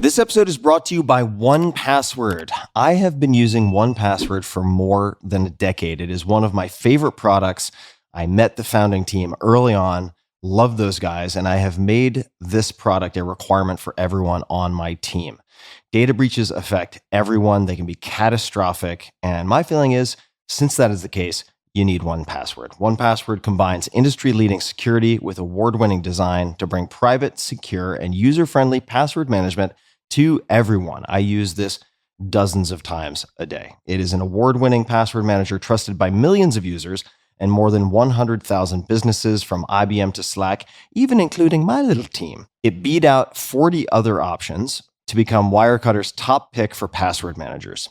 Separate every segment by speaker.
Speaker 1: This episode is brought to you by 1Password. I have been using 1Password for more than a decade. It is one of my favorite products. I met the founding team early on, love those guys, and I have made this product a requirement for everyone on my team. Data breaches affect everyone. They can be catastrophic. And my feeling is, since that is the case, you need 1Password. 1Password combines industry-leading security with award-winning design to bring private, secure, and user-friendly password management to everyone. I use this dozens of times a day. It is an award-winning password manager trusted by millions of users and more than 100,000 businesses from IBM to Slack, even including my little team. It beat out 40 other options to become Wirecutter's top pick for password managers.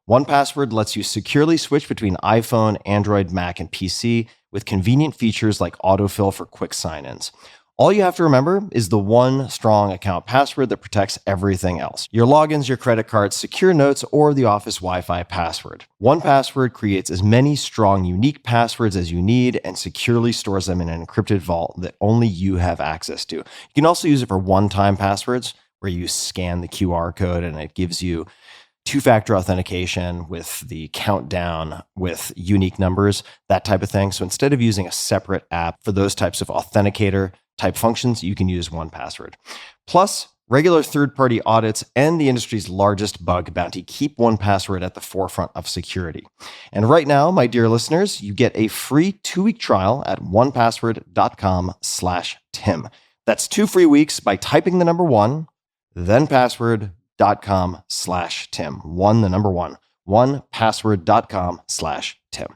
Speaker 1: 1Password lets you securely switch between iPhone, Android, Mac, and PC with convenient features like autofill for quick sign-ins. All you have to remember is the one strong account password that protects everything else. Your logins, your credit cards, secure notes, or the office Wi-Fi password. 1Password creates as many strong, unique passwords as you need and securely stores them in an encrypted vault that only you have access to. You can also use it for one-time passwords where you scan the QR code and it gives you two-factor authentication with the countdown with unique numbers, that type of thing. So instead of using a separate app for those types of authenticator type functions, you can use 1Password. Plus, regular third-party audits and the industry's largest bug bounty keep 1Password at the forefront of security. And right now, my dear listeners, you get a free 2-week trial at onepassword.com/Tim. That's 2 free weeks by typing the number 1, then password.com/Tim. 1, 1password.com/Tim.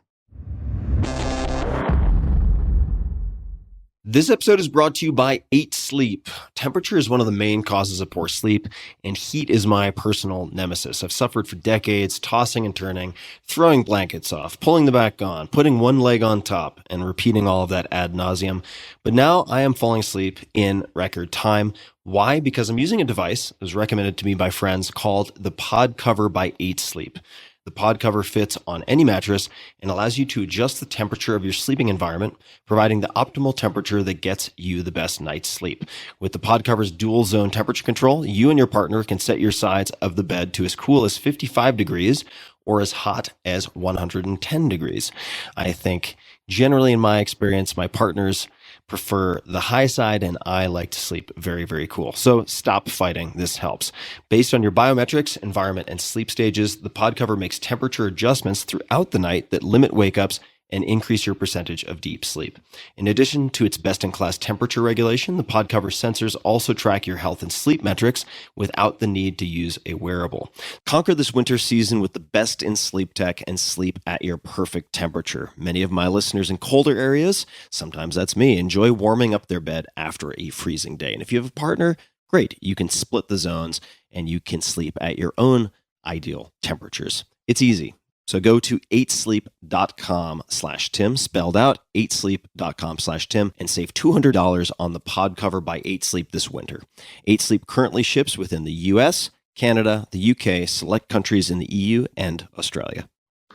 Speaker 1: This episode is brought to you by 8 Sleep. Temperature is one of the main causes of poor sleep, and heat is my personal nemesis. I've suffered for decades, tossing and turning, throwing blankets off, pulling the back on, putting one leg on top, and repeating all of that ad nauseum. But now I am falling asleep in record time. Why? Because I'm using a device that was recommended to me by friends called the Pod Cover by 8 Sleep. The Pod Cover fits on any mattress and allows you to adjust the temperature of your sleeping environment, providing the optimal temperature that gets you the best night's sleep. With the Pod Cover's dual zone temperature control, you and your partner can set your sides of the bed to as cool as 55 degrees or as hot as 110 degrees. I think generally in my experience, my partners prefer the high side and I like to sleep very, very cool. So stop fighting. This helps. Based on your biometrics, environment, and sleep stages, the Pod Cover makes temperature adjustments throughout the night that limit wake-ups and increase your percentage of deep sleep. In addition to its best-in-class temperature regulation, the Pod Cover sensors also track your health and sleep metrics without the need to use a wearable. Conquer this winter season with the best in sleep tech and sleep at your perfect temperature. Many of my listeners in colder areas, sometimes that's me, enjoy warming up their bed after a freezing day. And if you have a partner, great. You can split the zones and you can sleep at your own ideal temperatures. It's easy. So go to 8sleep.com/Tim, spelled out 8sleep.com/Tim, and save $200 on the Pod Cover by 8 Sleep this winter. 8 Sleep currently ships within the US, Canada, the UK, select countries in the EU, and Australia.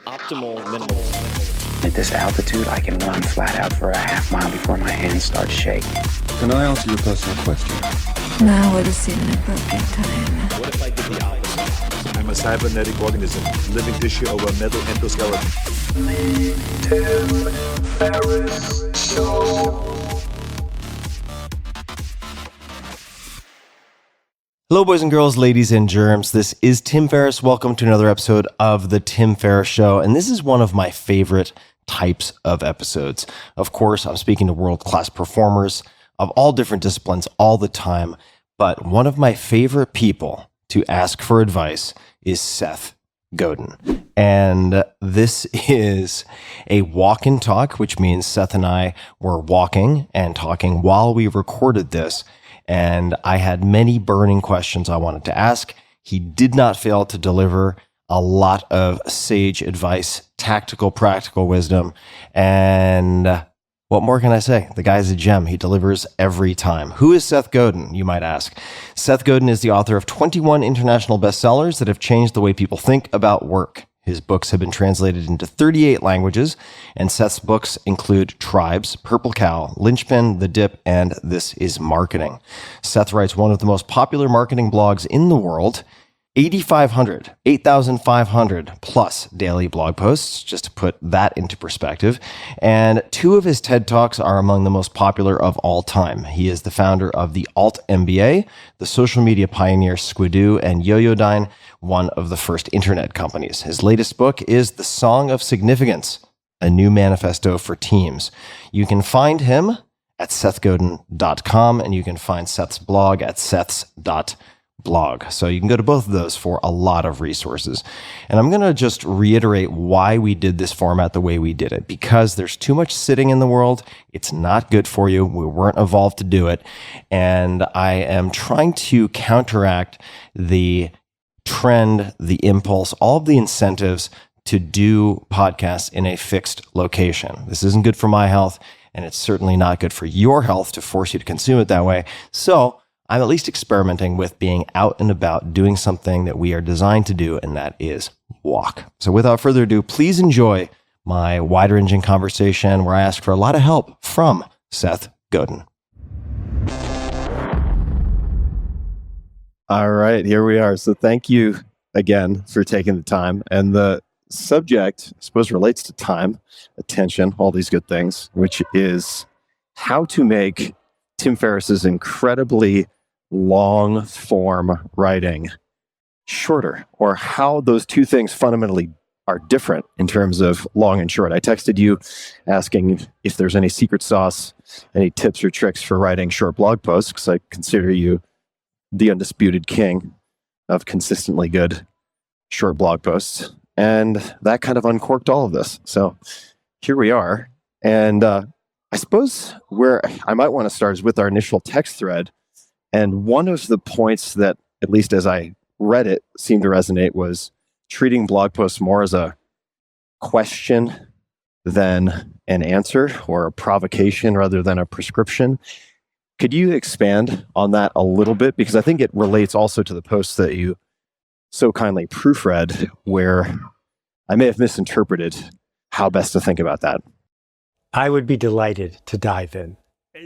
Speaker 1: Optimal minimal.
Speaker 2: At this altitude, I can run flat out for a half mile before my hands start shaking.
Speaker 3: Can I answer your personal question?
Speaker 4: Now would seem an appropriate time.
Speaker 5: What if I did the opposite? I'm a cybernetic organism, living tissue over a metal endoskeleton.
Speaker 6: The Tim Ferriss Show.
Speaker 1: Hello, boys and girls, ladies and germs. This is Tim Ferriss. Welcome to another episode of The Tim Ferriss Show. And this is one of my favorite types of episodes. Of course, I'm speaking to world-class performers of all different disciplines all the time. But one of my favorite people to ask for advice is Seth Godin. And this is a walk and talk, which means Seth and I were walking and talking while we recorded this. And I had many burning questions I wanted to ask. He did not fail to deliver a lot of sage advice, tactical, practical wisdom. And what more can I say? The guy's a gem. He delivers every time. Who is Seth Godin, you might ask? Seth Godin is the author of 21 international bestsellers that have changed the way people think about work. His books have been translated into 38 languages, and Seth's books include Tribes, Purple Cow, Linchpin, The Dip, and This is Marketing. Seth writes one of the most popular marketing blogs in the world, 8,500 plus daily blog posts, just to put that into perspective. And 2 of his TED Talks are among the most popular of all time. He is the founder of the Alt MBA, the social media pioneer Squidoo, and Yoyodyne, one of the first internet companies. His latest book is The Song of Significance, a new manifesto for teams. You can find him at sethgodin.com, and you can find Seth's blog at seths.blog. So you can go to both of those for a lot of resources. And I'm going to just reiterate why we did this format the way we did it, because there's too much sitting in the world. It's not good for you. We weren't evolved to do it. And I am trying to counteract the trend, the impulse, all of the incentives to do podcasts in a fixed location. This isn't good for my health, and it's certainly not good for your health to force you to consume it that way. So I'm at least experimenting with being out and about, doing something that we are designed to do, and that is walk. So without further ado, please enjoy my wide-ranging conversation where I ask for a lot of help from Seth Godin. All right, here we are. So thank you again for taking the time. And the subject, I suppose, relates to time, attention, all these good things, which is how to make Tim Ferriss's incredibly long form writing shorter, or how those two things fundamentally are different in terms of long and short. I texted you asking if there's any secret sauce, any tips or tricks for writing short blog posts, because I consider you the undisputed king of consistently good short blog posts. And that kind of uncorked all of this. So here we are. And I suppose where I might want to start is with our initial text thread. And one of the points that, at least as I read it, seemed to resonate was treating blog posts more as a question than an answer, or a provocation rather than a prescription. Could you expand on that a little bit? Because I think it relates also to the posts that you so kindly proofread, where I may have misinterpreted how best to think about that.
Speaker 7: I would be delighted to dive in.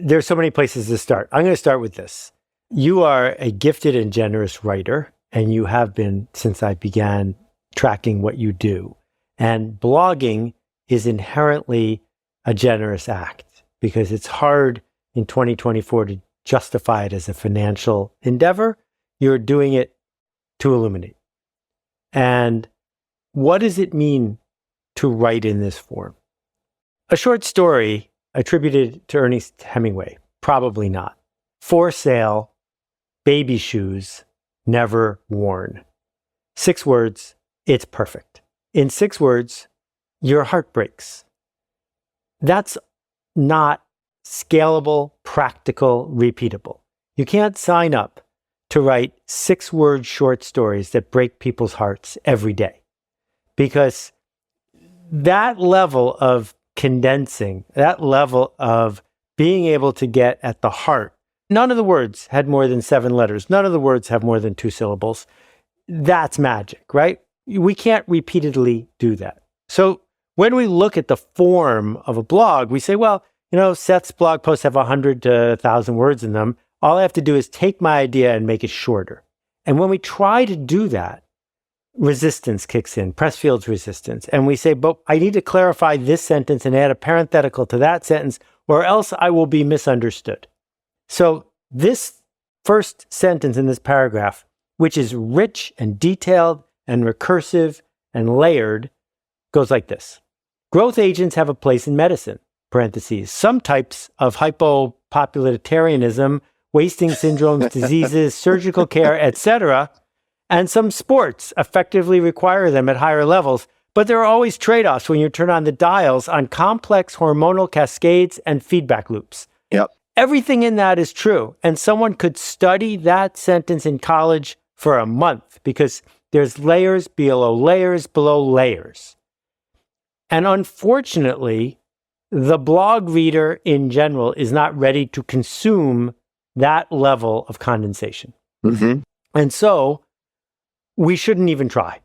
Speaker 7: There's so many places to start. I'm going to start with this. You are a gifted and generous writer, and you have been since I began tracking what you do. And blogging is inherently a generous act, because it's hard in 2024 to justify it as a financial endeavor. You're doing it to illuminate. And what does it mean to write in this form? A short story attributed to Ernest Hemingway? Probably not. For sale, baby shoes, never worn. 6 words, it's perfect. In 6 words, your heart breaks. That's not scalable, practical, repeatable. You can't sign up to write 6-word short stories that break people's hearts every day, because that level of condensing, that level of being able to get at the heart. None of the words had more than 7 letters. None of the words have more than 2 syllables. That's magic, right? We can't repeatedly do that. So when we look at the form of a blog, we say, well, Seth's blog posts have 100 to 1,000 words in them. All I have to do is take my idea and make it shorter. And when we try to do that, resistance kicks in, Pressfield's resistance. And we say, but I need to clarify this sentence and add a parenthetical to that sentence, or else I will be misunderstood. So this first sentence in this paragraph, which is rich and detailed and recursive and layered, goes like this. Growth agents have a place in medicine, parentheses. Some types of hypopopularitarianism, wasting syndromes, diseases, surgical care, etc., and some sports effectively require them at higher levels. But there are always trade-offs when you turn on the dials on complex hormonal cascades and feedback loops.
Speaker 1: Yep.
Speaker 7: Everything in that is true. And someone could study that sentence in college for a month, because there's layers below layers below layers. And unfortunately, the blog reader in general is not ready to consume that level of condensation. Mm-hmm. And so we shouldn't even try,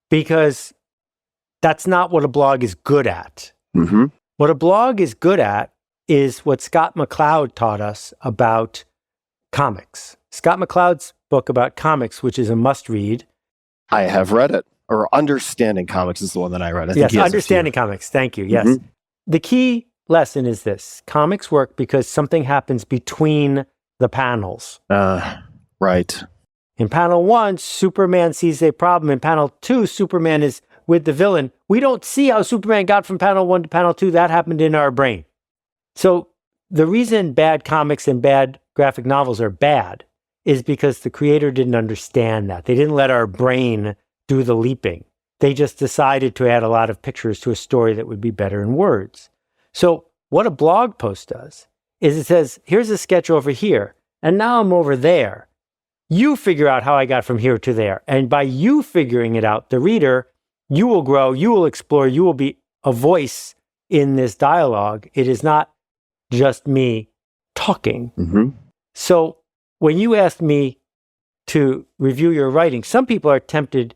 Speaker 7: because that's not what a blog is good at.
Speaker 1: Mm-hmm.
Speaker 7: What a blog is good at is what Scott McCloud taught us about comics. Scott McCloud's book about comics, which is a must-read.
Speaker 1: I have read it. Or Understanding Comics is the one that I read. I think
Speaker 7: Yes,
Speaker 1: he has
Speaker 7: Understanding Comics. Thank you. Yes.
Speaker 1: Mhm.
Speaker 7: The key lesson is this. Comics work because something happens between the panels.
Speaker 1: Right.
Speaker 7: In panel 1, Superman sees a problem. In panel 2, Superman is with the villain. We don't see how Superman got from panel 1 to panel 2. That happened in our brain. So the reason bad comics and bad graphic novels are bad is because the creator didn't understand that. They didn't let our brain do the leaping. They just decided to add a lot of pictures to a story that would be better in words. So what a blog post does is it says, here's a sketch over here, and now I'm over there. You figure out how I got from here to there. And by you figuring it out, the reader, you will grow, you will explore, you will be a voice in this dialogue. It is not just me talking.
Speaker 1: Mm-hmm.
Speaker 7: So when you asked me to review your writing, some people are tempted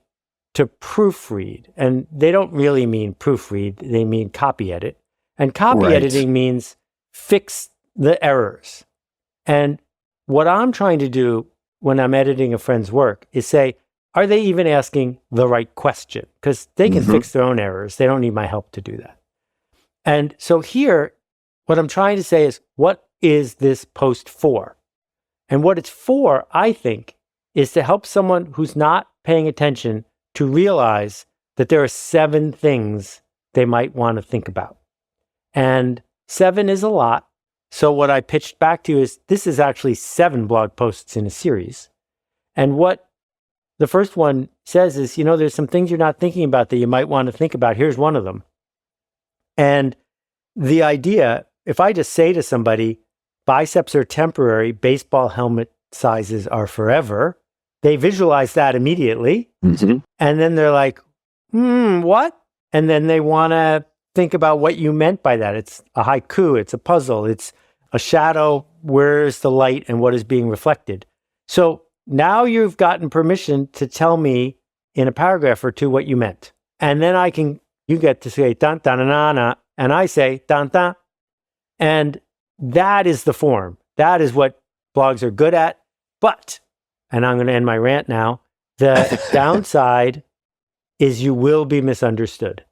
Speaker 7: to proofread, and they don't really mean proofread, they mean copy edit. And copy
Speaker 1: Right.
Speaker 7: editing means fix the errors. And what I'm trying to do when I'm editing a friend's work is say, are they even asking the right question? Because they can
Speaker 1: Mhm.
Speaker 7: fix their own errors. They don't need my help to do that. And so here, what I'm trying to say is, what is this post for? And what it's for, I think, is to help someone who's not paying attention to realize that there are 7 things they might want to think about. And 7 is a lot. So what I pitched back to you is, this is actually 7 blog posts in a series. And what the first one says is, there's some things you're not thinking about that you might want to think about. Here's one of them. And the idea, if I just say to somebody, biceps are temporary, baseball helmet sizes are forever, they visualize that immediately.
Speaker 1: Mm-hmm.
Speaker 7: And then they're like, what? And then they want to think about what you meant by that. It's a haiku, it's a puzzle, it's a shadow. Where's the light and what is being reflected? So now you've gotten permission to tell me in a paragraph or 2 what you meant. And then you get to say, dun, dun, dun, dun, dun, and I say, dun, dun. And that is the form. That is what blogs are good at. But, and I'm going to end my rant now, the downside is you will be misunderstood.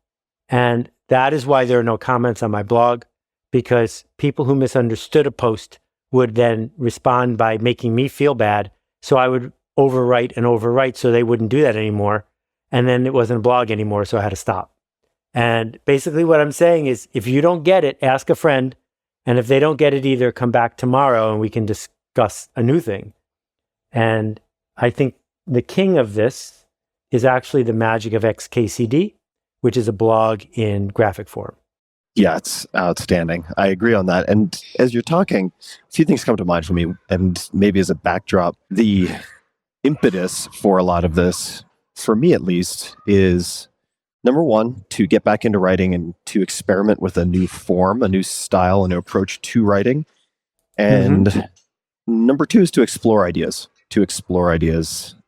Speaker 7: And that is why there are no comments on my blog, because people who misunderstood a post would then respond by making me feel bad. So I would overwrite so they wouldn't do that anymore. And then it wasn't a blog anymore, so I had to stop. And basically what I'm saying is, if you don't get it, ask a friend. And if they don't get it either, come back tomorrow and we can discuss a new thing. And I think the king of this is actually the magic of XKCD, which is a blog in graphic form.
Speaker 1: Yeah, it's outstanding. I agree on that. And as you're talking, a few things come to mind for me. And maybe as a backdrop, the impetus for a lot of this, for me at least, is number one, to get back into writing and to experiment with a new form, a new style, a new approach to writing. And number 2 is to explore ideas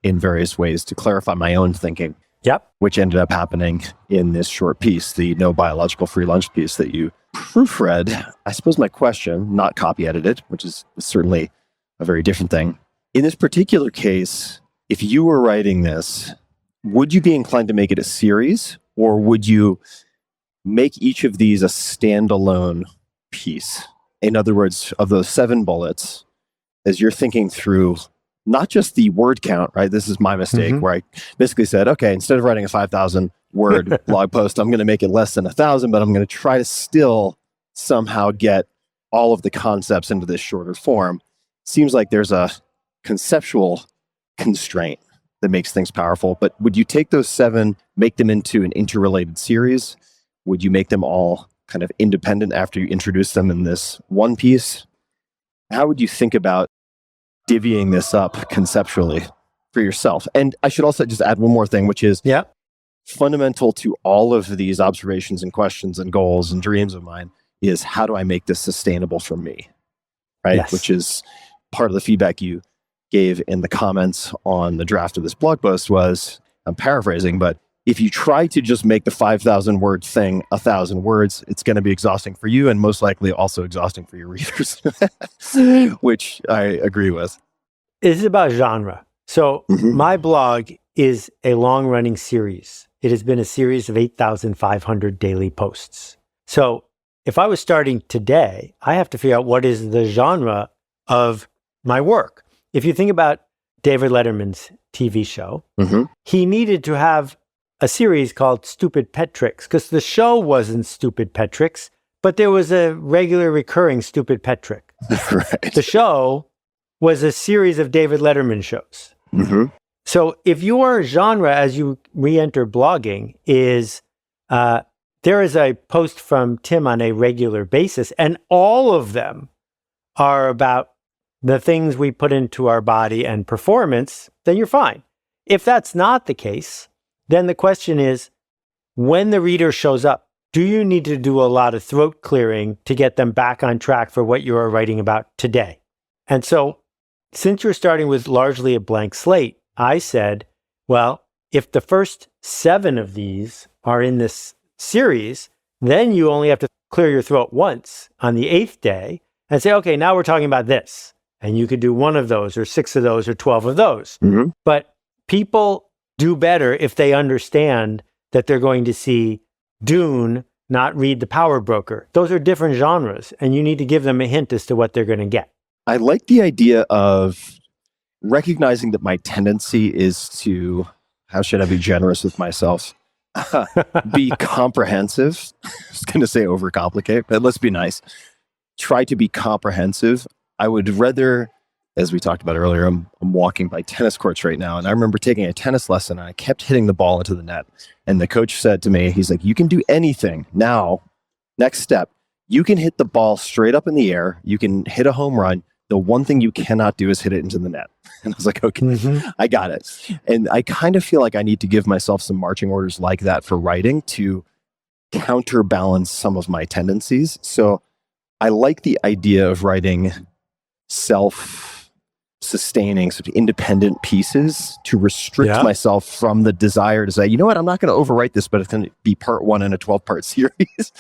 Speaker 1: in various ways to clarify my own thinking.
Speaker 7: Yep.
Speaker 1: Which ended up happening in this short piece, the No Biological Free Lunch piece that you proofread. I suppose my question, not copy edited, which is certainly a very different thing. In this particular case, if you were writing this, would you be inclined to make it a series, or would you make each of these a standalone piece? In other words, of those 7 bullets, as you're thinking through not just the word count, right? This is my mistake where I basically said, okay, instead of writing a 5,000 word blog post, I'm going to make it less than 1,000, but I'm going to try to still somehow get all of the concepts into this shorter form. Seems like there's a conceptual constraint that makes things powerful. But would you take those 7, make them into an interrelated series? Would you make them all kind of independent after you introduce them in this one piece? How would you think about divvying this up conceptually for yourself? And I should also just add one more thing, which is fundamental to all of these observations and questions and goals and dreams of mine is, how do I make this sustainable for me? Right?
Speaker 7: Yes.
Speaker 1: Which is part of the feedback you gave in the comments on the draft of this blog post was, I'm paraphrasing, but if you try to just make the 5,000 word thing 1,000 words, it's going to be exhausting for you and most likely also exhausting for your readers, which I agree with.
Speaker 7: This is about genre. So my blog is a long-running series. It has been a series of 8,500 daily posts. So if I was starting today, I have to figure out what is the genre of my work. If you think about David Letterman's TV show, he needed to have a series called Stupid Pet Tricks because the show wasn't Stupid Pet Tricks, but there was a regular recurring Stupid Pet Trick.
Speaker 1: Right.
Speaker 7: The show was a series of David Letterman shows. So if your genre as you re-enter blogging is, there is a post from Tim on a regular basis, and all of them are about the things we put into our body and performance, then you're fine. If that's not the case, then the question is, when the reader shows up, do you need to do a lot of throat clearing to get them back on track for what you are writing about today? And so, since you're starting with largely a blank slate, I said, well, if the first 7 of these are in this series, then you only have to clear your throat once on the 8th day and say, okay, now we're talking about this. And you could do 1 of those or 6 of those or 12 of those. But people do better if they understand that they're going to see Dune, not read The Power Broker. Those are different genres, and you need to give them a hint as to what they're going to get.
Speaker 1: I like the idea of recognizing that my tendency is to, how should I be generous with myself? Be comprehensive. I was going to say overcomplicate, but let's be nice. Try to be comprehensive. I would rather, as we talked about earlier, I'm walking by tennis courts right now, and I remember taking a tennis lesson, and I kept hitting the ball into the net. And the coach said to me, he's like, you can do anything. Now, next step, you can hit the ball straight up in the air. You can hit a home run. The one thing you cannot do is hit it into the net. And I was like, okay, I got it. And I kind of feel like I need to give myself some marching orders like that for writing to counterbalance some of my tendencies. So I like the idea of writing self-sustaining, sort of independent pieces to restrict myself from the desire to say, you know what, I'm not going to overwrite this, but it's going to be part 1 in a 12-part series,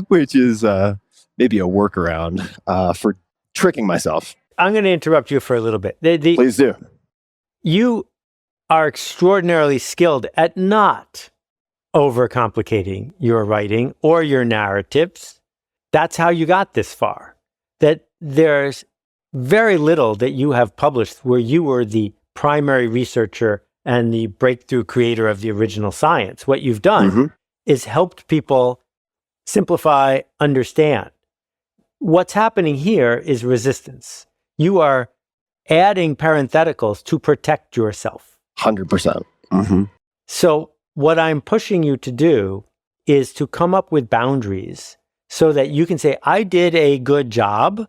Speaker 1: which is maybe a workaround for tricking myself.
Speaker 7: I'm going to interrupt you for a little bit.
Speaker 1: Please do.
Speaker 7: You are extraordinarily skilled at not overcomplicating your writing or your narratives. That's how you got this far. That there's very little that you have published where you were the primary researcher and the breakthrough creator of the original science. What you've done is helped people simplify, understand. What's happening here is resistance. You are adding parentheticals to protect yourself.
Speaker 1: 100%.
Speaker 7: So what I'm pushing you to do is to come up with boundaries so that you can say, I did a good job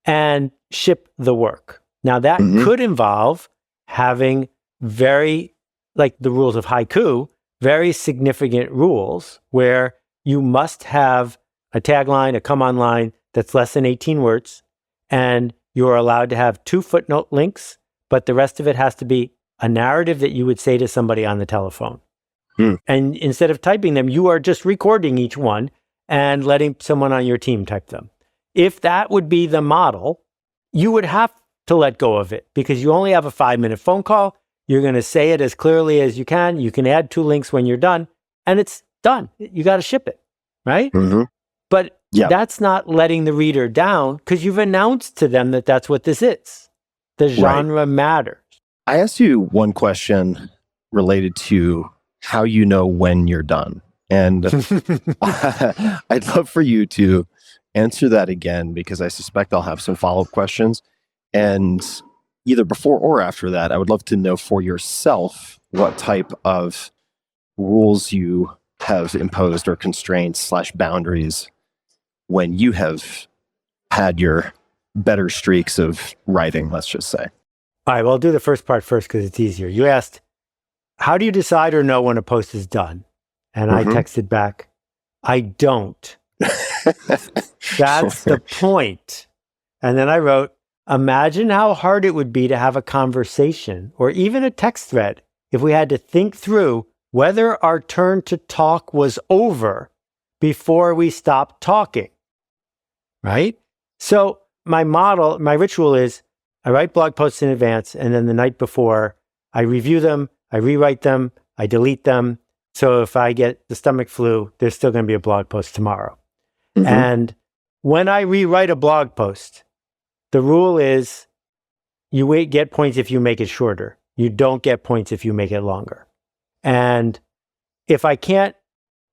Speaker 7: and ship the work. Now that could involve having very, like the rules of haiku, very significant rules where you must have a tagline, a come-on line that's less than 18 words, and you're allowed to have 2 footnote links, but the rest of it has to be a narrative that you would say to somebody on the telephone. And instead of typing them, you are just recording each one and letting someone on your team type them. If that would be the model, you would have to let go of it because you only have a 5-minute phone call. You're going to say it as clearly as you can. You can add 2 links when you're done, and it's done. You got to ship it, right? But that's not letting the reader down because you've announced to them that that's what this is. The genre matters.
Speaker 1: I asked you one question related to how you know when you're done. And I'd love for you to answer that again because I suspect I'll have some follow-up questions. And either before or after that, I would love to know for yourself what type of rules you have imposed or constraints / boundaries when you have had your better streaks of writing, let's just say.
Speaker 7: All right, well, I'll do the first part first because it's easier. You asked, how do you decide or know when a post is done? And I texted back, I don't. That's the point. And then I wrote, imagine how hard it would be to have a conversation or even a text thread if we had to think through whether our turn to talk was over before we stopped talking, right? So my ritual is I write blog posts in advance, and then the night before, I review them, I rewrite them, I delete them. So if I get the stomach flu, there's still going to be a blog post tomorrow. Mm-hmm. And when I rewrite a blog post, the rule is you get points if you make it shorter. You don't get points if you make it longer. And if I can't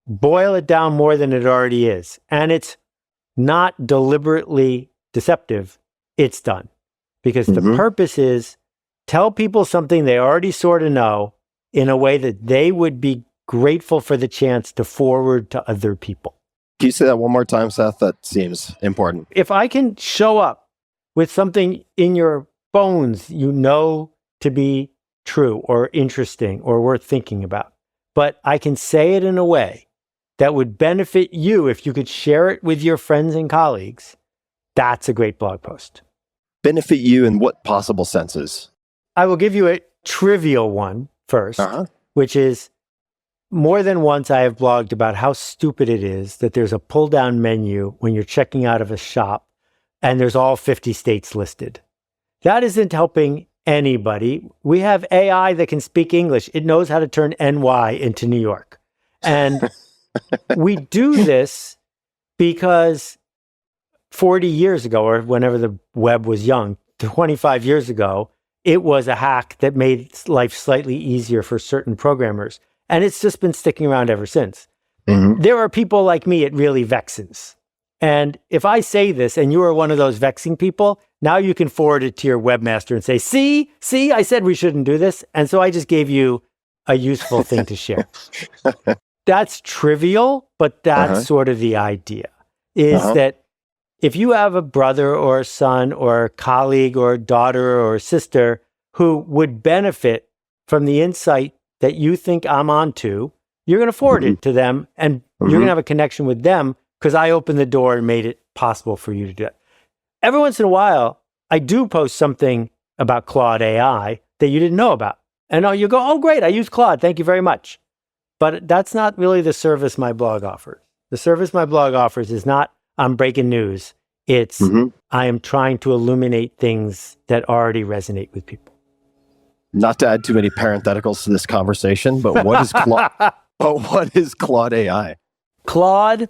Speaker 7: boil it down more than it already is, and it's not deliberately deceptive, it's done. Because the purpose is tell people something they already sort of know in a way that they would be grateful for the chance to forward to other people.
Speaker 1: Can you say that one more time, Seth? That seems important.
Speaker 7: If I can show up with something in your bones you know to be true or interesting or worth thinking about, but I can say it in a way that would benefit you if you could share it with your friends and colleagues, that's a great blog post.
Speaker 1: Benefit you in what possible senses?
Speaker 7: I will give you a trivial one first, which is more than once I have blogged about how stupid it is that there's a pull-down menu when you're checking out of a shop and there's all 50 states listed. That isn't helping anybody. We have AI that can speak English. It knows how to turn NY into New York. And we do this because 40 years ago, or whenever the web was young, 25 years ago, it was a hack that made life slightly easier for certain programmers. And it's just been sticking around ever since. There are people like me it really vexes. And if I say this and you are one of those vexing people, now you can forward it to your webmaster and say, see, I said we shouldn't do this. And so I just gave you a useful thing to share. That's trivial, but that's sort of the idea, is that if you have a brother or a son or a colleague or a daughter or a sister who would benefit from the insight that you think I'm onto, you're going to forward it to them and you're going to have a connection with them because I opened the door and made it possible for you to do it. Every once in a while, I do post something about Claude AI that you didn't know about. And you go, oh, great, I use Claude. Thank you very much. But that's not really the service my blog offers. The service my blog offers is not I'm breaking news. It's I am trying to illuminate things that already resonate with people.
Speaker 1: Not to add too many parentheticals to this conversation, but what is Claude AI?
Speaker 7: Claude.ai.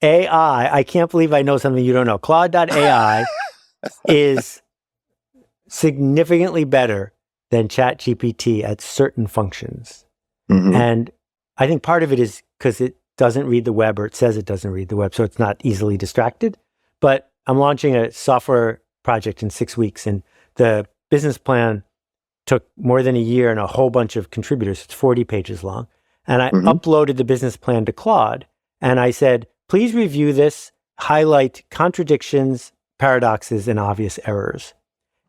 Speaker 7: I can't believe I know something you don't know. Claude.ai is significantly better than ChatGPT at certain functions. And I think part of it is because it doesn't read the web, or it says it doesn't read the web, so it's not easily distracted. But I'm launching a software project in 6 weeks, and the business plan took more than a year and a whole bunch of contributors. It's 40 pages long. And I uploaded the business plan to Claude, and I said, please review this, highlight contradictions, paradoxes, and obvious errors.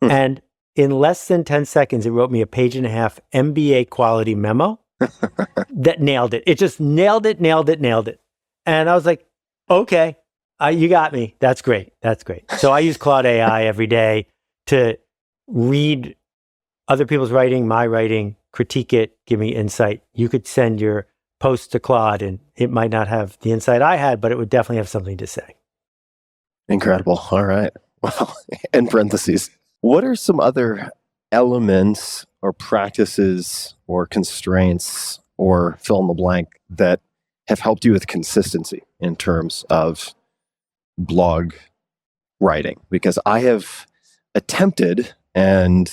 Speaker 7: And in less than 10 seconds, it wrote me a 1.5-page MBA quality memo that nailed it. It just nailed it. And I was like, okay, you got me. That's great. So I use Claude AI every day to read other people's writing, my writing, critique it, give me insight. You could send your post to Claude and it might not have the insight I had, but it would definitely have something to say.
Speaker 1: Incredible. All right. Well, in parentheses, what are some other elements or practices or constraints or fill in the blank that have helped you with consistency in terms of blog writing? Because I have attempted and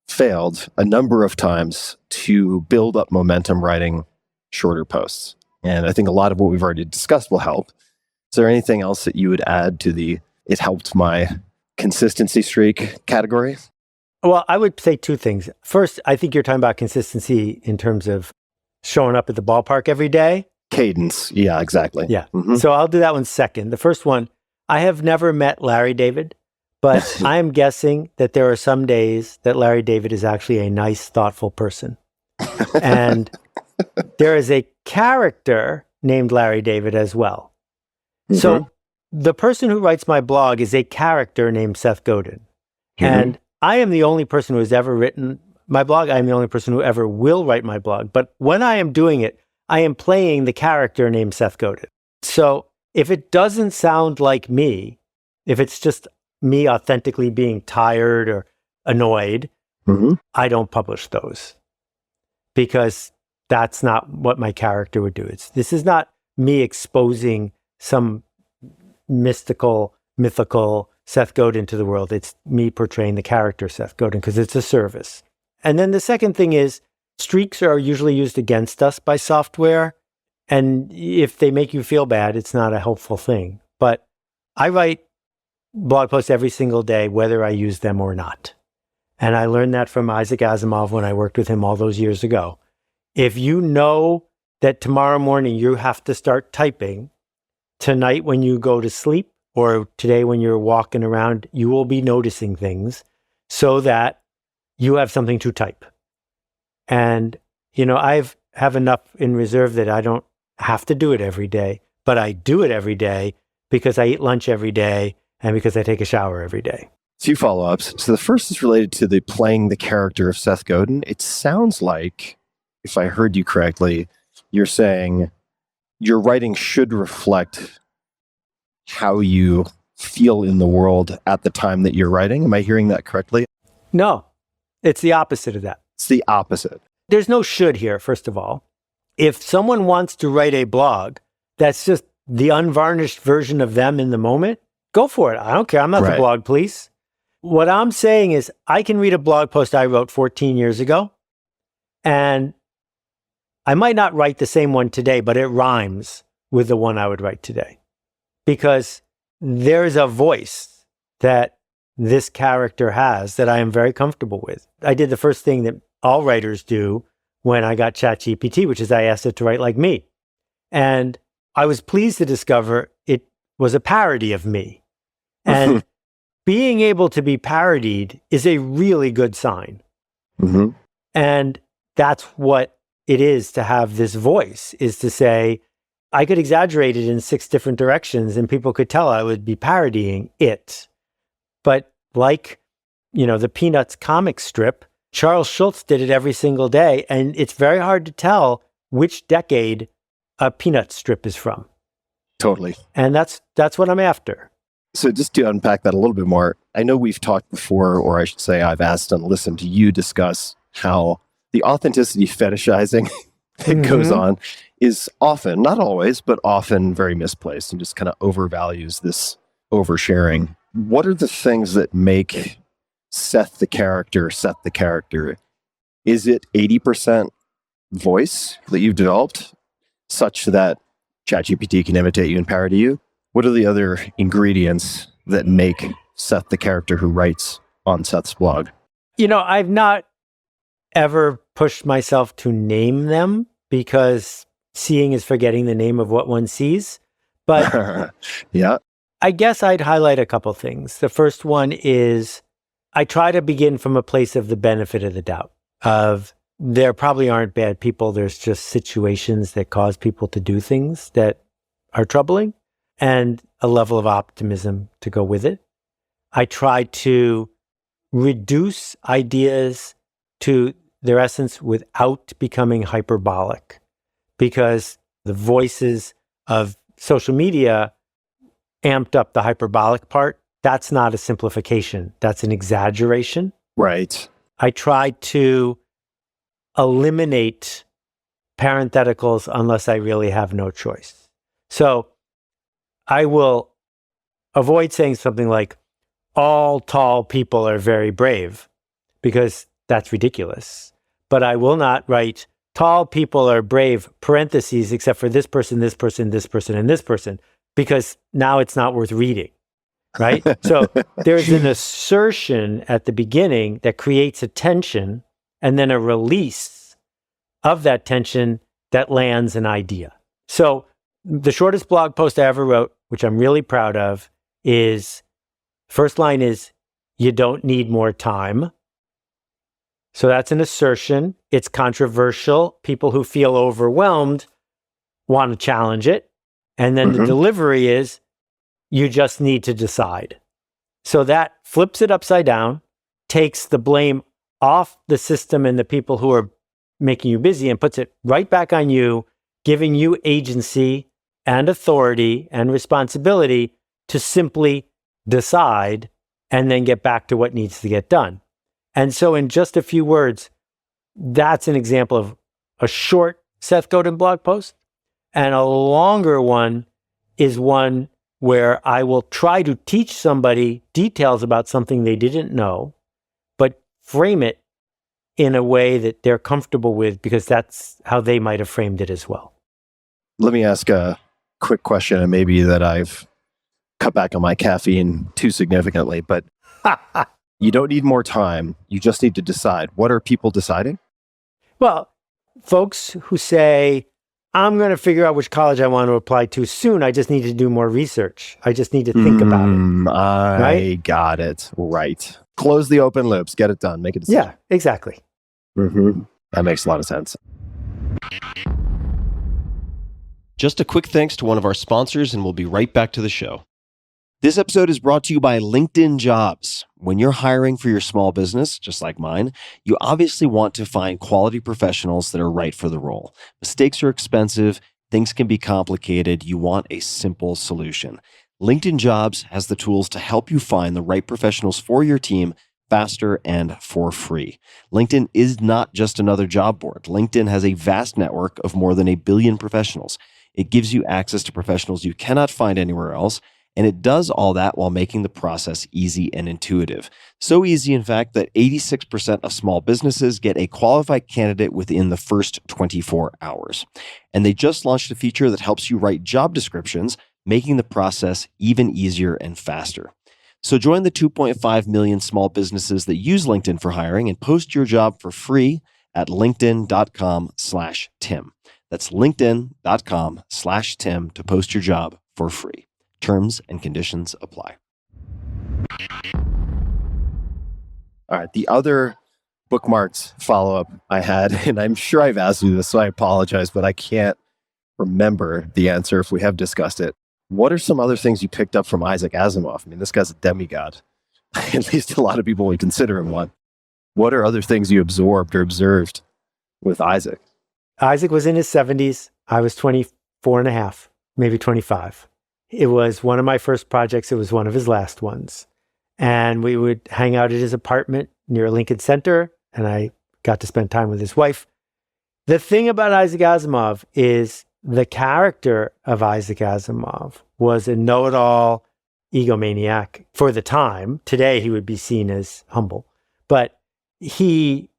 Speaker 1: failed a number of times to build up momentum writing shorter posts. And I think a lot of what we've already discussed will help. Is there anything else that you would add to the it helped my consistency streak category?
Speaker 7: Well, I would say two things. First, I think you're talking about consistency in terms of showing up at the ballpark every day.
Speaker 1: Cadence. Yeah, exactly.
Speaker 7: Yeah. So I'll do that one second. The first one, I have never met Larry David, but I am guessing that there are some days that Larry David is actually a nice, thoughtful person. And there is a character named Larry David as well. So the person who writes my blog is a character named Seth Godin. And I am the only person who has ever written my blog. I'm the only person who ever will write my blog. But when I am doing it, I am playing the character named Seth Godin. So if it doesn't sound like me, if it's just me authentically being tired or annoyed, I don't publish those because that's not what my character would do. This is not me exposing some mythical Seth Godin to the world. It's me portraying the character Seth Godin because it's a service. And then the second thing is streaks are usually used against us by software. And if they make you feel bad, it's not a helpful thing. But I write blog posts every single day, whether I use them or not. And I learned that from Isaac Asimov when I worked with him all those years ago. If you know that tomorrow morning you have to start typing, tonight when you go to sleep or today when you're walking around, you will be noticing things so that you have something to type. And, I have enough in reserve that I don't have to do it every day, but I do it every day because I eat lunch every day and because I take a shower every day.
Speaker 1: Two follow-ups. So the first is related to the playing the character of Seth Godin. It sounds like, if I heard you correctly, you're saying your writing should reflect how you feel in the world at the time that you're writing. Am I hearing that correctly?
Speaker 7: No, it's the opposite of that.
Speaker 1: It's the opposite.
Speaker 7: There's no should here, first of all. If someone wants to write a blog that's just the unvarnished version of them in the moment, go for it. I don't care. I'm not the blog police. What I'm saying is I can read a blog post I wrote 14 years ago, and I might not write the same one today, but it rhymes with the one I would write today because there's a voice that this character has that I am very comfortable with. I did the first thing that all writers do when I got ChatGPT, which is I asked it to write like me. And I was pleased to discover it was a parody of me. And being able to be parodied is a really good sign. And that's what it is to have this voice, is to say, I could exaggerate it in 6 different directions and people could tell I would be parodying it. But like, the Peanuts comic strip, Charles Schulz did it every single day. And it's very hard to tell which decade a Peanuts strip is from.
Speaker 1: Totally.
Speaker 7: And that's what I'm after.
Speaker 1: So just to unpack that a little bit more, I know we've talked before, or I should say I've asked and listened to you discuss how the authenticity fetishizing that goes on is often, not always, but often very misplaced and just kind of overvalues this oversharing. What are the things that make Seth the character? Is it 80% voice that you've developed such that ChatGPT can imitate you and parody you? What are the other ingredients that make Seth the character who writes on Seth's blog?
Speaker 7: I've not ever pushed myself to name them because seeing is forgetting the name of what one sees. But
Speaker 1: yeah,
Speaker 7: I guess I'd highlight a couple things. The first one is I try to begin from a place of the benefit of the doubt of there probably aren't bad people. There's just situations that cause people to do things that are troubling and a level of optimism to go with it. I try to reduce ideas to their essence without becoming hyperbolic because the voices of social media amped up the hyperbolic part. That's not a simplification. That's an exaggeration.
Speaker 1: Right.
Speaker 7: I try to eliminate parentheticals unless I really have no choice. So I will avoid saying something like, all tall people are very brave, because that's ridiculous. But I will not write, tall people are brave, parentheses, except for this person, this person, this person, and this person, because now it's not worth reading, right? So there's an assertion at the beginning that creates a tension and then a release of that tension that lands an idea. So the shortest blog post I ever wrote, which I'm really proud of, is first line is, you don't need more time. So that's an assertion. It's controversial. People who feel overwhelmed want to challenge it. And then the delivery is, you just need to decide. So that flips it upside down, takes the blame off the system and the people who are making you busy and puts it right back on you, giving you agency and authority and responsibility to simply decide and then get back to what needs to get done. And so in just a few words, that's an example of a short Seth Godin blog post. And a longer one is one where I will try to teach somebody details about something they didn't know, but frame it in a way that they're comfortable with because that's how they might have framed it as well.
Speaker 1: Let me ask a quick question, and maybe that I've cut back on my caffeine too significantly, but you don't need more time. You just need to decide. What are people deciding?
Speaker 7: Well, folks who say, I'm going to figure out which college I want to apply to soon. I just need to do more research. I just need to think about it.
Speaker 1: I got it. Right. Close the open loops. Get it done. Make a decision.
Speaker 7: Yeah, exactly.
Speaker 1: That makes a lot of sense. Just a quick thanks to one of our sponsors, and we'll be right back to the show. This episode is brought to you by LinkedIn Jobs. When you're hiring for your small business, just like mine, you obviously want to find quality professionals that are right for the role. Mistakes are expensive. Things can be complicated. You want a simple solution. LinkedIn Jobs has the tools to help you find the right professionals for your team faster and for free. LinkedIn is not just another job board. LinkedIn has a vast network of more than 1 billion professionals. It gives you access to professionals you cannot find anywhere else, and it does all that while making the process easy and intuitive. So easy, in fact, that 86% of small businesses get a qualified candidate within the first 24 hours. And they just launched a feature that helps you write job descriptions, making the process even easier and faster. So join the 2.5 million small businesses that use LinkedIn for hiring and post your job for free at linkedin.com/Tim. That's linkedin.com/Tim to post your job for free. Terms and conditions apply. All right. The other bookmarks follow-up I had, and I'm sure I've asked you this, so I apologize, but I can't remember the answer if we have discussed it. What are some other things you picked up from Isaac Asimov? I mean, this guy's a demigod. At least a lot of people would consider him one. What are other things you absorbed or observed with Isaac?
Speaker 7: Isaac was in his 70s. I was 24 and a half, maybe 25. It was one of my first projects. It was one of his last ones. And we would hang out at his apartment near Lincoln Center, and I got to spend time with his wife. The thing about Isaac Asimov is the character of Isaac Asimov was a know-it-all egomaniac for the time. Today, he would be seen as humble. But he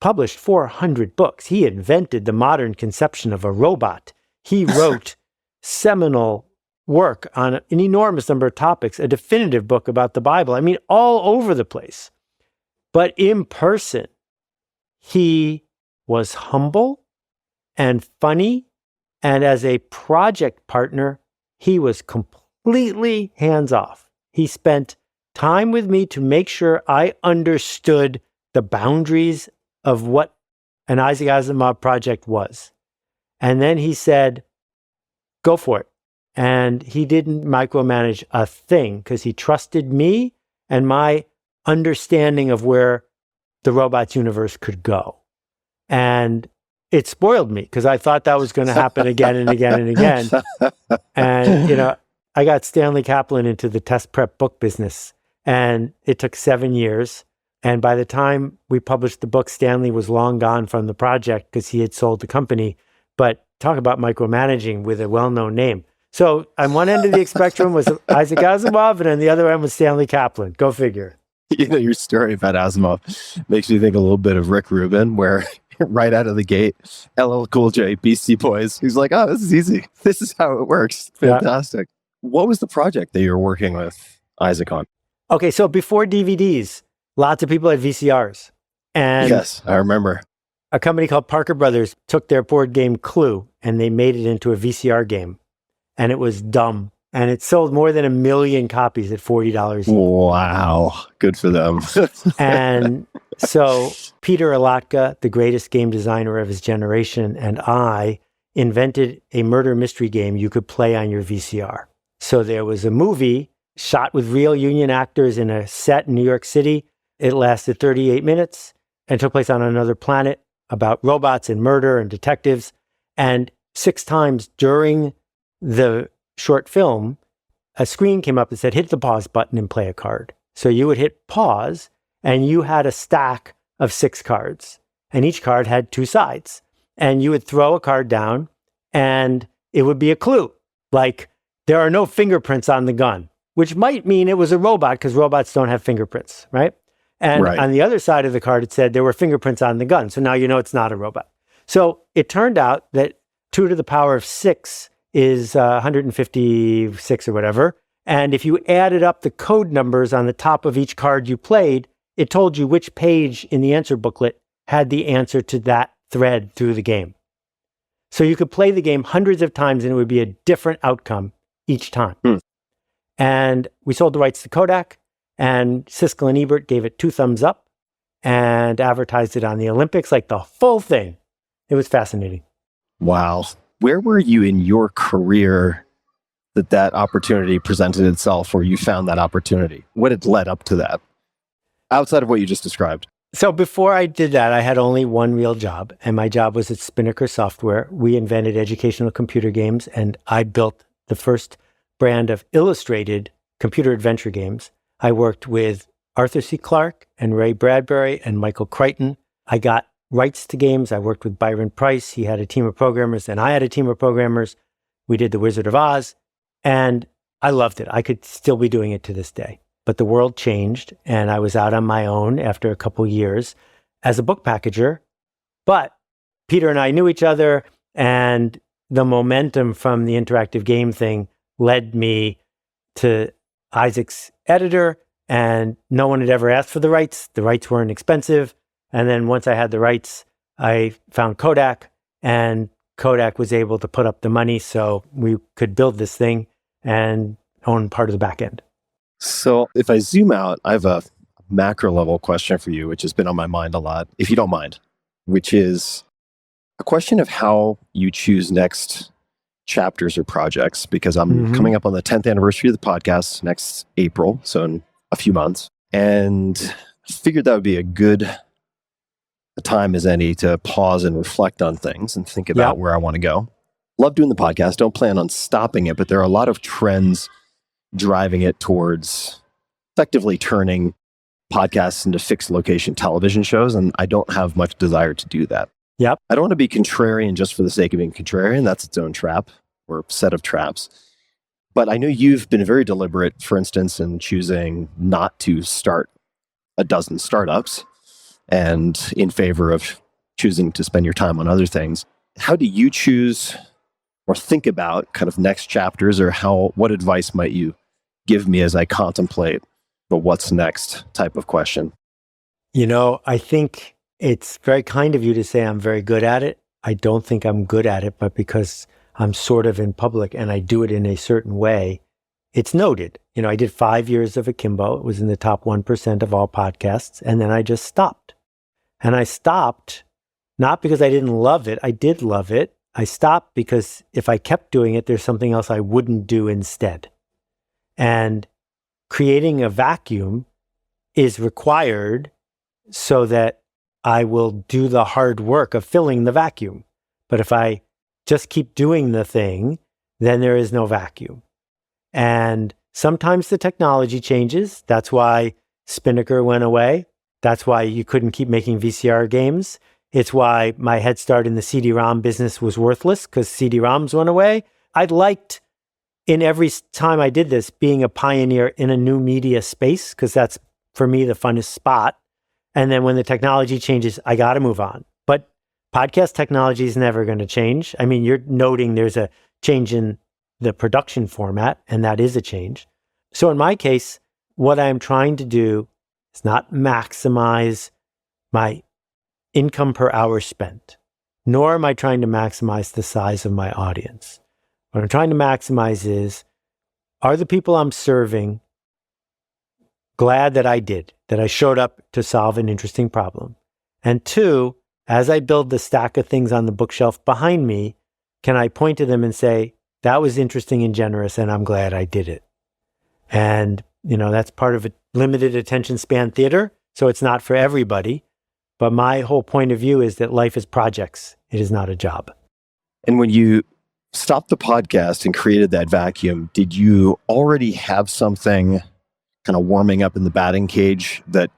Speaker 7: published 400 books. He invented the modern conception of a robot. He wrote seminal work on an enormous number of topics, a definitive book about the Bible. I mean, all over the place. But in person, he was humble and funny. And as a project partner, he was completely hands-off. He spent time with me to make sure I understood the boundaries of what an Isaac Asimov project was. And then he said, go for it. And he didn't micromanage a thing because he trusted me and my understanding of where the robots universe could go. And it spoiled me because I thought that was going to happen again and again and again. And, you know, I got Stanley Kaplan into the test prep book business, and it took 7 years. And by the time we published the book, Stanley was long gone from the project because he had sold the company. But talk about micromanaging with a well-known name. So on one end of the spectrum was Isaac Asimov, and on the other end was Stanley Kaplan. Go figure.
Speaker 1: You know, your story about Asimov makes me think a little bit of Rick Rubin, where right out of the gate, LL Cool J, Beastie Boys, he's like, oh, this is easy. This is how it works. Fantastic. Yeah. What was the project that you were working with Isaac on?
Speaker 7: Okay, so before DVDs, lots of people had VCRs. And
Speaker 1: yes, I remember.
Speaker 7: A company called Parker Brothers took their board game Clue, and they made it into a VCR game. And it was dumb. And it sold more than 1 million copies at $40 each.
Speaker 1: Wow. Good for them.
Speaker 7: And so Peter Alatka, the greatest game designer of his generation, and I invented a murder mystery game you could play on your VCR. So there was a movie shot with real union actors in a set in New York City. It lasted 38 minutes. and took place on another planet about robots and murder and detectives. And 6 times during the short film, a screen came up that said, hit the pause button and play a card. So you would hit pause and you had a stack of 6 cards, and each card had 2 sides. And you would throw a card down and it would be a clue, like there are no fingerprints on the gun, which might mean it was a robot because robots don't have fingerprints, right? And on the other side of the card, it said there were fingerprints on the gun. So now you know it's not a robot. So it turned out that 2 to the power of 6 is 156 or whatever. And if you added up the code numbers on the top of each card you played, it told you which page in the answer booklet had the answer to that thread through the game. So you could play the game hundreds of times and it would be a different outcome each time. And we sold the rights to Kodak, and Siskel and Ebert gave it 2 thumbs up and advertised it on the Olympics, like the full thing. It was fascinating.
Speaker 1: Wow. Where were you in your career that opportunity presented itself, or you found that opportunity? What had led up to that, outside of what you just described?
Speaker 7: So before I did that, I had only one real job, and my job was at Spinnaker Software. We invented educational computer games, and I built the first brand of illustrated computer adventure games. I worked with Arthur C. Clarke and Ray Bradbury and Michael Crichton. I got rights to games. I worked with Byron Price. He had a team of programmers, and I had a team of programmers. We did The Wizard of Oz, and I loved it. I could still be doing it to this day. But the world changed, and I was out on my own after a couple years as a book packager. But Peter and I knew each other, and the momentum from the interactive game thing led me to Isaac's editor, and no one had ever asked for the rights. The rights weren't expensive. And then once I had the rights, I found Kodak, and Kodak was able to put up the money so we could build this thing and own part of the back end.
Speaker 1: So if I zoom out, I have a macro level question for you, which has been on my mind a lot, if you don't mind, which is a question of how you choose next chapters or projects, because I'm coming up on the 10th anniversary of the podcast next April, so in a few months, and figured that would be a good time as any to pause and reflect on things and think about where I want to go. Love doing the podcast, don't plan on stopping it, but there are a lot of trends driving it towards effectively turning podcasts into fixed location television shows, and I don't have much desire to do that.
Speaker 7: Yep.
Speaker 1: I don't want to be contrarian just for the sake of being contrarian. That's its own trap or set of traps. But I know you've been very deliberate, for instance, in choosing not to start a dozen startups and in favor of choosing to spend your time on other things. How do you choose or think about kind of next chapters, or what advice might you give me as I contemplate the what's next type of question?
Speaker 7: You know, I think it's very kind of you to say I'm very good at it. I don't think I'm good at it, but because I'm sort of in public and I do it in a certain way, it's noted. You know, I did 5 years of Akimbo. It was in the top 1% of all podcasts. And then I just stopped. And I stopped not because I didn't love it. I did love it. I stopped because if I kept doing it, there's something else I wouldn't do instead. And creating a vacuum is required so that I will do the hard work of filling the vacuum. But if I just keep doing the thing, then there is no vacuum. And sometimes the technology changes. That's why Spinnaker went away. That's why you couldn't keep making VCR games. It's why my head start in the CD-ROM business was worthless, because CD-ROMs went away. I liked, in every time I did this, being a pioneer in a new media space, because that's, for me, the funnest spot. And then when the technology changes, I got to move on. But podcast technology is never going to change. I mean, you're noting there's a change in the production format, and that is a change. So in my case, what I'm trying to do is not maximize my income per hour spent, nor am I trying to maximize the size of my audience. What I'm trying to maximize is, are the people I'm serving glad that I showed up to solve an interesting problem? And 2, as I build the stack of things on the bookshelf behind me, can I point to them and say, that was interesting and generous, and I'm glad I did it? And, you know, that's part of a limited attention span theater, so it's not for everybody. But my whole point of view is that life is projects. It is not a job.
Speaker 1: And when you stopped the podcast and created that vacuum, did you already have something kind of warming up in the batting cage that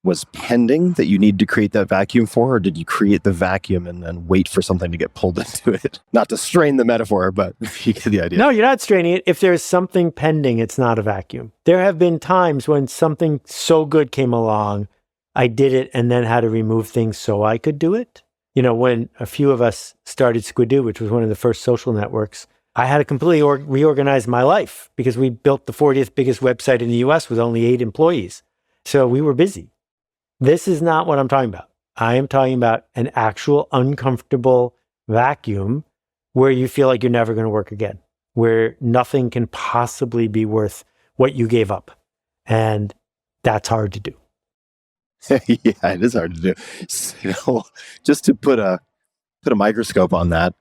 Speaker 1: was pending that you need to create that vacuum for? Or did you create the vacuum and then wait for something to get pulled into it? Not to strain the metaphor, but you get the idea.
Speaker 7: No, you're not straining it. If there's something pending, it's not a vacuum. There have been times when something so good came along, I did it and then had to remove things so I could do it. You know, when a few of us started Squidoo, which was one of the first social networks, I had to completely reorganize my life because we built the 40th biggest website in the US with only 8 employees. So we were busy. This is not what I'm talking about. I am talking about an actual uncomfortable vacuum where you feel like you're never going to work again, where nothing can possibly be worth what you gave up. And that's hard to do.
Speaker 1: Yeah, it is hard to do. So, just to put a microscope on that,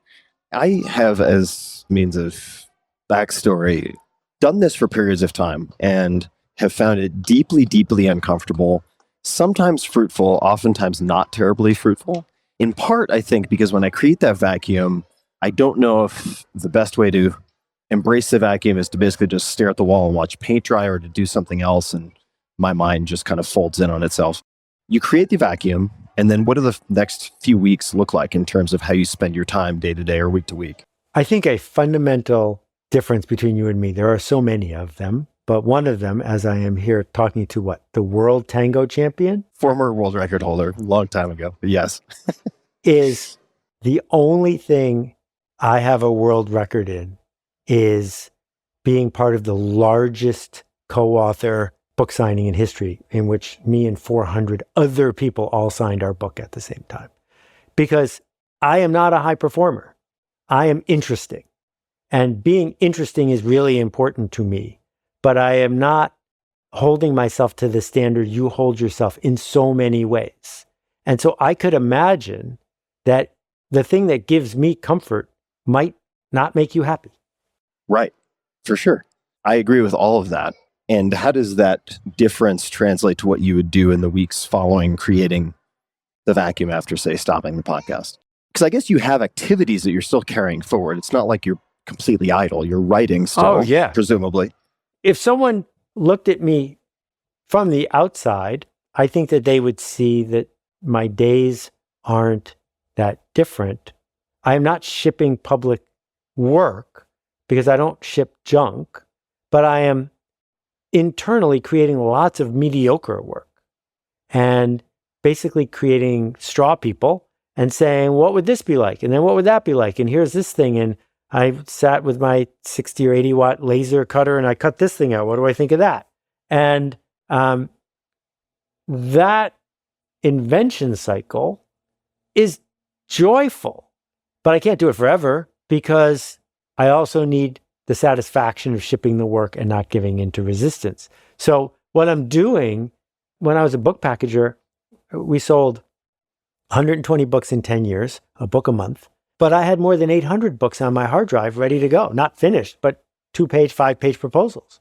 Speaker 1: I have, as means of backstory, done this for periods of time and have found it deeply, deeply uncomfortable, sometimes fruitful, oftentimes not terribly fruitful. In part, I think, because when I create that vacuum, I don't know if the best way to embrace the vacuum is to basically just stare at the wall and watch paint dry or to do something else, and my mind just kind of folds in on itself. You create the vacuum, and then what do the next few weeks look like in terms of how you spend your time day to day or week to week?
Speaker 7: I think a fundamental difference between you and me, there are so many of them, but one of them, as I am here talking to what? The world tango champion?
Speaker 1: Former world record holder, long time ago, but yes.
Speaker 7: Is the only thing I have a world record in is being part of the largest co-author book signing in history, in which me and 400 other people all signed our book at the same time. Because I am not a high performer. I am interesting. And being interesting is really important to me. But I am not holding myself to the standard you hold yourself in so many ways. And so I could imagine that the thing that gives me comfort might not make you happy.
Speaker 1: Right, for sure. I agree with all of that. And how does that difference translate to what you would do in the weeks following creating the vacuum after, say, stopping the podcast? Because I guess you have activities that you're still carrying forward. It's not like you're completely idle. You're writing still, presumably.
Speaker 7: If someone looked at me from the outside, I think that they would see that my days aren't that different. I am not shipping public work because I don't ship junk, but I am internally creating lots of mediocre work and basically creating straw people and saying, what would this be like? And then what would that be like? And here's this thing. And I sat with my 60 or 80 watt laser cutter and I cut this thing out. What do I think of that? And that invention cycle is joyful, but I can't do it forever because I also need the satisfaction of shipping the work and not giving into resistance. So what I'm doing, when I was a book packager, we sold 120 books in 10 years, a book a month. But I had more than 800 books on my hard drive ready to go, not finished, but 2-page, 5-page proposals.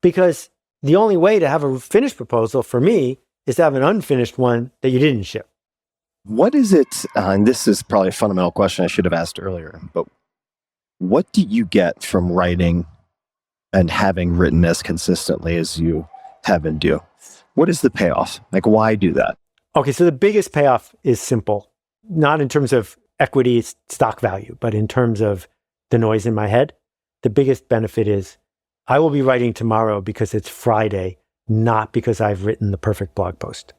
Speaker 7: Because the only way to have a finished proposal for me is to have an unfinished one that you didn't ship.
Speaker 1: What is it, and this is probably a fundamental question I should have asked earlier, but what do you get from writing and having written as consistently as you have and do? What is the payoff? Like, why do that?
Speaker 7: Okay, so the biggest payoff is simple, not in terms of equity, stock value, but in terms of the noise in my head. The biggest benefit is I will be writing tomorrow because it's Friday, not because I've written the perfect blog post.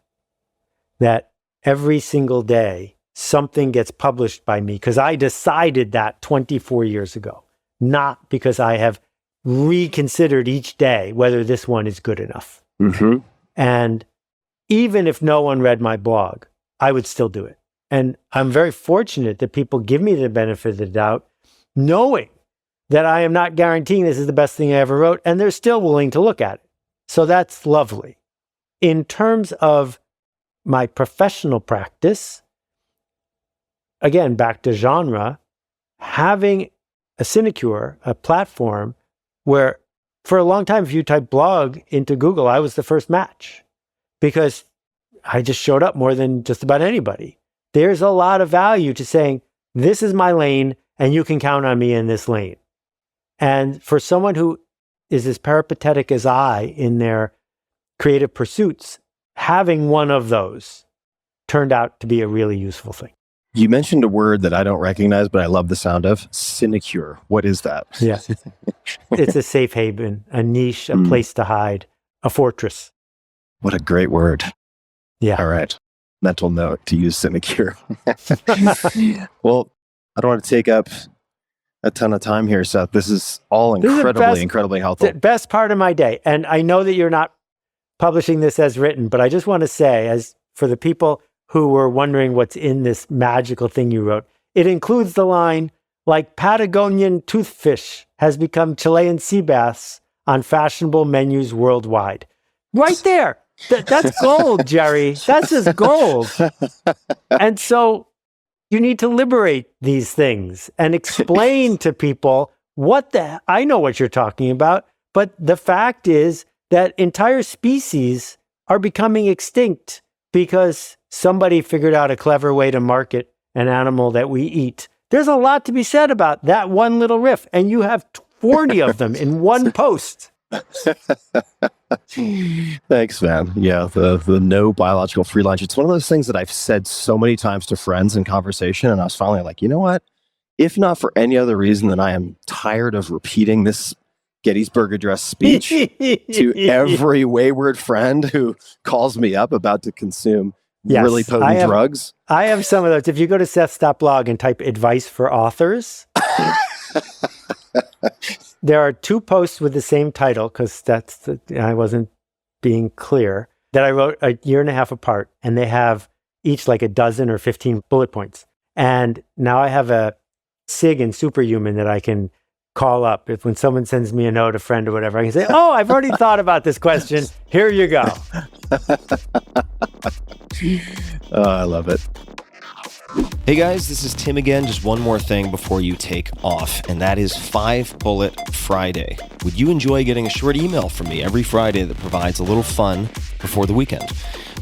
Speaker 7: That every single day, something gets published by me because I decided that 24 years ago, not because I have reconsidered each day whether this one is good enough.
Speaker 1: Mm-hmm.
Speaker 7: And even if no one read my blog, I would still do it. And I'm very fortunate that people give me the benefit of the doubt, knowing that I am not guaranteeing this is the best thing I ever wrote, and they're still willing to look at it. So that's lovely. In terms of my professional practice, again, back to genre, having a sinecure, a platform where for a long time, if you type blog into Google, I was the first match. Because I just showed up more than just about anybody. There's a lot of value to saying, this is my lane and you can count on me in this lane. And for someone who is as peripatetic as I in their creative pursuits, having one of those turned out to be a really useful thing.
Speaker 1: You mentioned a word that I don't recognize, but I love the sound of. Sinecure. What is that?
Speaker 7: Yeah. It's a safe haven, a niche, a place to hide, a fortress.
Speaker 1: What a great word.
Speaker 7: Yeah.
Speaker 1: All right. Mental note to use sinecure. Well, I don't want to take up a ton of time here, Seth. This is all incredibly helpful.
Speaker 7: The best part of my day. And I know that you're not publishing this as written, but I just want to say, as for the people who were wondering what's in this magical thing you wrote, it includes the line, like Patagonian toothfish has become Chilean sea bass on fashionable menus worldwide. Right there. That's gold, Jerry. That's just gold. And so you need to liberate these things and explain to people I know what you're talking about, but the fact is that entire species are becoming extinct because somebody figured out a clever way to market an animal that we eat. There's a lot to be said about that one little riff, and you have 40 of them in one post.
Speaker 1: Thanks, man. Yeah, the no biological free lunch. It's one of those things that I've said so many times to friends in conversation, and I was finally like, you know what? If not for any other reason than I am tired of repeating this Gettysburg Address speech to every wayward friend who calls me up about to consume really potent drugs.
Speaker 7: I have some of those. If you go to Seth.blog and type advice for authors, there are 2 posts with the same title, because I wasn't being clear, that I wrote a year and a half apart, and they have each like a dozen or 15 bullet points. And now I have a SIG and Superhuman that I can call up. If when someone sends me a note, a friend or whatever, I can say, oh, I've already thought about this question. Here you go.
Speaker 1: Oh, I love it. Hey guys, this is Tim again. Just one more thing before you take off, and that is 5 Bullet Friday. Would you enjoy getting a short email from me every Friday that provides a little fun before the weekend?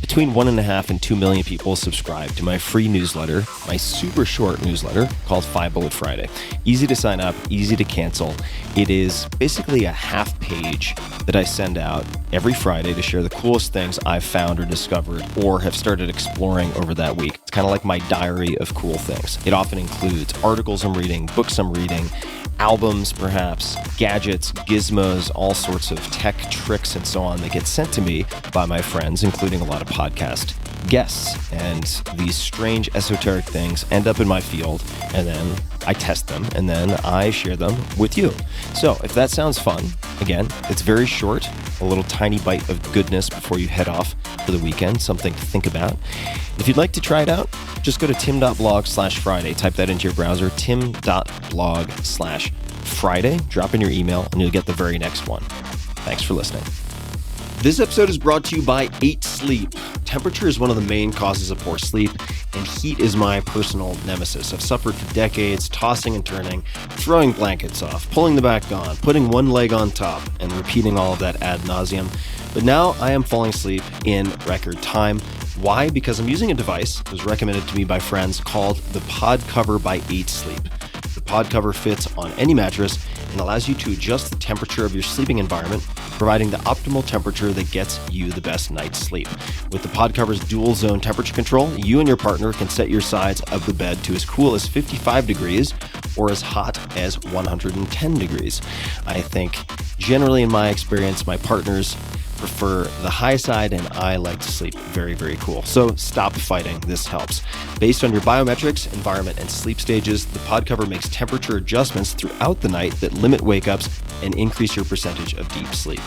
Speaker 1: Between 1.5 and 2 million people subscribe to my free newsletter, my super short newsletter called 5 Bullet Friday. Easy to sign up, easy to cancel. It is basically a half page that I send out every Friday to share the coolest things I've found or discovered or have started exploring over that week. It's kind of like my diary of cool things. It often includes articles I'm reading, books I'm reading, albums perhaps, gadgets, gizmos, all sorts of tech tricks and so on that get sent to me by my friends, including a lot of podcast guests. And these strange esoteric things end up in my field, and then I test them, and then I share them with you. So if that sounds fun, again, it's very short, a little tiny bite of goodness before you head off for the weekend, something to think about. If you'd like to try it out, just go to tim.blog/Friday. Type that into your browser, tim.blog/Friday. Drop in your email, and you'll get the very next one. Thanks for listening. This episode is brought to you by 8 Sleep. Temperature is one of the main causes of poor sleep, and heat is my personal nemesis. I've suffered for decades, tossing and turning, throwing blankets off, pulling them back on, putting one leg on top, and repeating all of that ad nauseum. But now I am falling asleep in record time. Why? Because I'm using a device that was recommended to me by friends called the Pod Cover by 8 Sleep. The Pod Cover fits on any mattress and allows you to adjust the temperature of your sleeping environment, providing the optimal temperature that gets you the best night's sleep. With the Pod Cover's dual zone temperature control, you and your partner can set your sides of the bed to as cool as 55 degrees or as hot as 110 degrees. I think generally in my experience, my partners prefer the high side, and I like to sleep very, very cool. So stop fighting. This helps. Based on your biometrics, environment, and sleep stages, the Pod Cover makes temperature adjustments throughout the night that limit wake-ups and increase your percentage of deep sleep.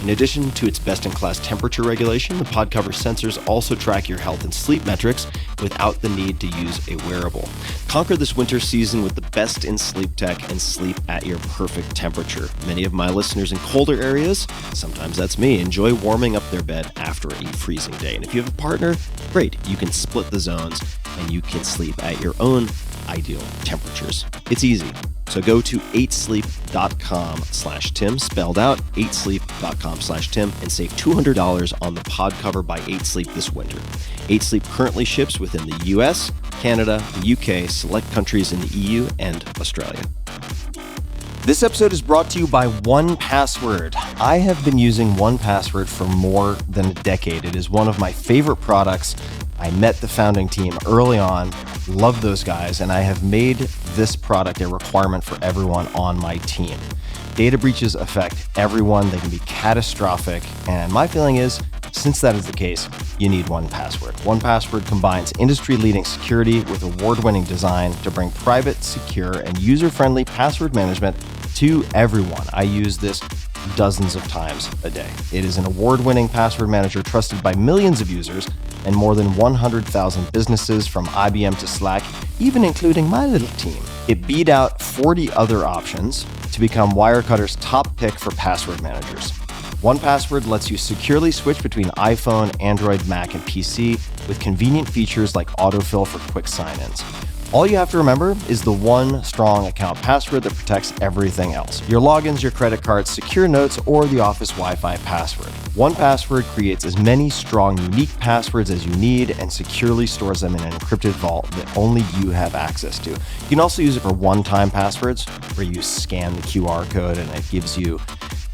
Speaker 1: In addition to its best-in-class temperature regulation, the Pod Cover sensors also track your health and sleep metrics without the need to use a wearable. Conquer this winter season with the best in sleep tech and sleep at your perfect temperature. Many of my listeners in colder areas, sometimes that's me, enjoy warming up their bed after a freezing day. And if you have a partner, great, you can split the zones and you can sleep at your own ideal temperatures. It's easy. So go to 8sleep.com/Tim, spelled out 8sleep.com/Tim, and save $200 on the pod cover by 8sleep this winter. 8sleep currently ships within the US, Canada, the UK, select countries in the EU, and Australia. This episode is brought to you by 1Password. I have been using 1Password for more than a decade. It is one of my favorite products. I met the founding team early on, love those guys, and I have made this product a requirement for everyone on my team. Data breaches affect everyone. They can be catastrophic. And my feeling is, since that is the case, you need 1Password. 1Password combines industry-leading security with award-winning design to bring private, secure, and user-friendly password management to everyone. I use this dozens of times a day. It is an award-winning password manager trusted by millions of users and more than 100,000 businesses from IBM to Slack, even including my little team. It beat out 40 other options to become Wirecutter's top pick for password managers. 1Password lets you securely switch between iPhone, Android, Mac, and PC with convenient features like autofill for quick sign-ins. All you have to remember is the one strong account password that protects everything else. Your logins, your credit cards, secure notes, or the office Wi-Fi password. 1Password creates as many strong, unique passwords as you need and securely stores them in an encrypted vault that only you have access to. You can also use it for one-time passwords, where you scan the QR code and it gives you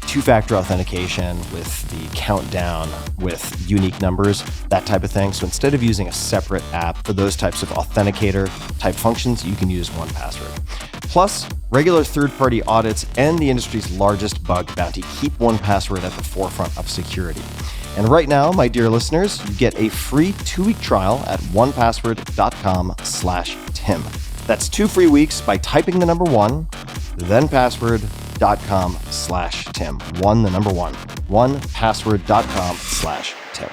Speaker 1: two-factor authentication with the countdown with unique numbers, that type of thing. So instead of using a separate app for those types of authenticator type functions, you can use 1Password. Plus, regular third-party audits and the industry's largest bug bounty keep 1Password at the forefront of security. And right now, my dear listeners, you get a free 2-week trial at 1Password.com/Tim. That's 2 free weeks by typing the number 1, then password.com/Tim. 1, the number 1. 1Password.com/Tim.